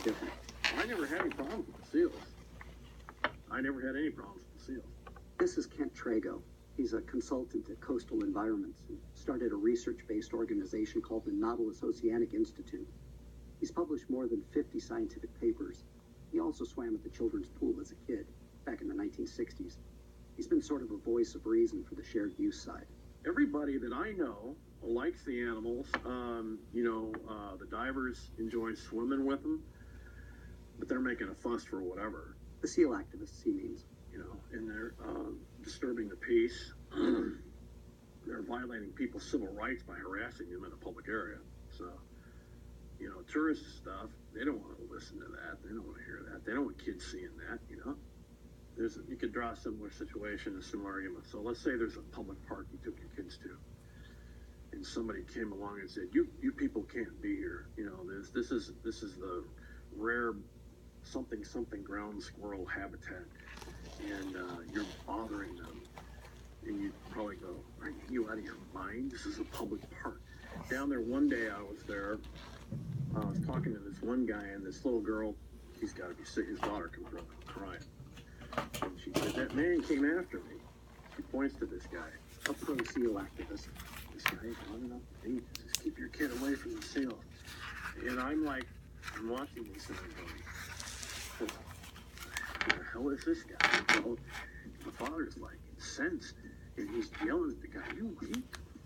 different. I never had any problems with the seals. I never had any problems with the seals. This is Kent Trago. He's a consultant at Coastal Environments and started a research-based organization called the Nautilus Oceanic Institute. He's published more than 50 scientific papers. He also swam at the children's pool as a kid, back in the 1960s. He's been sort of a voice of reason for the shared use side. Everybody that I know likes the animals. The divers enjoy swimming with them, but they're making a fuss for whatever. The seal activists, he means. And they're disturbing the peace. They're violating people's civil rights by harassing them in a public area. So, tourist stuff, they don't want to listen to that. They don't want to hear that. They don't want kids seeing that, You could draw a similar situation, a similar argument. So let's say there's a public park you took your kids to, and somebody came along and said, you people can't be here. This is the rare something ground squirrel habitat, and you're bothering them. And you'd probably go, are you out of your mind? This is a public park. Down there one day I was there, I was talking to this one guy, and this little girl, he's got to be sick, his daughter comes running crying. And she said, that man came after me. She points to this guy, A pro-seal activist. this guy's running up the beach, just keep your kid away from the seal. And I'm watching this and I'm going, who the hell is this guy? The father's incensed, and he's yelling at the guy, you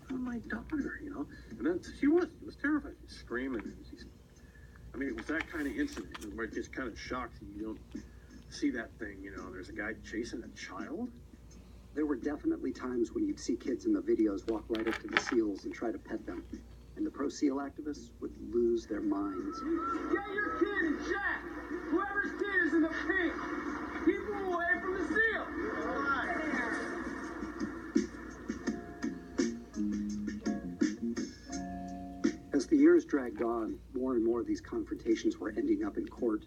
killed my daughter, And then she was terrified. She's screaming. It was that kind of incident where it just kind of shocks you. You don't see that thing, there's a guy chasing a child. There were definitely times when you'd see kids in the videos walk right up to the seals and try to pet them. And the pro-seal activists would lose their minds. Get your kid in check! Whoever's kid is in the pink! Keep him away from the seal! All right. As the years dragged on, more and more of these confrontations were ending up in court.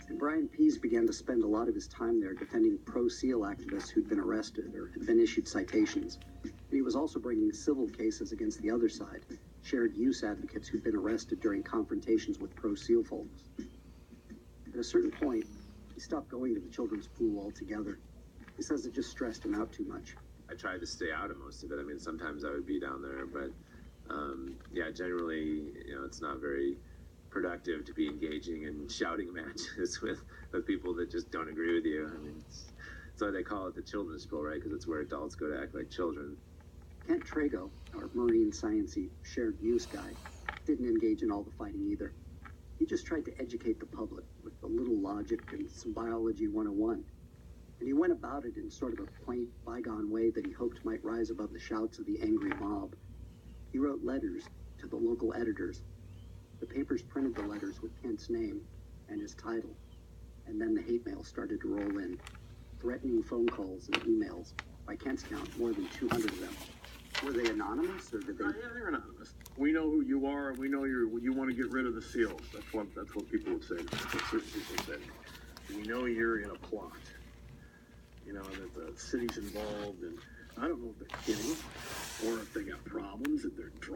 And Brian Pease began to spend a lot of his time there defending pro-seal activists who'd been arrested or had been issued citations. And he was also bringing civil cases against the other side, shared use advocates who'd been arrested during confrontations with pro-seal folks. At a certain point, he stopped going to the children's pool altogether. He says it just stressed him out too much. I tried to stay out of most of it. Sometimes I would be down there, but generally, it's not very productive to be engaging in shouting matches with people that just don't agree with you. It's why they call it the children's pool, right? Because it's where adults go to act like children. Kent Trago, our marine sciencey shared use guy, didn't engage in all the fighting either. He just tried to educate the public with a little logic and some biology 101. And he went about it in sort of a quaint, bygone way that he hoped might rise above the shouts of the angry mob. He wrote letters to the local editors. The papers printed the letters with Kent's name and his title. And then the hate mail started to roll in, threatening phone calls and emails. By Kent's count, more than 200 of them. Were they anonymous, or did they? Yeah, they're anonymous. We know who you are. We know you want to get rid of the seals. That's what people would say. That's what certain people say. We know you're in a plot. That the city's involved, and I don't know if they're kidding or if they got problems, if they're drunk.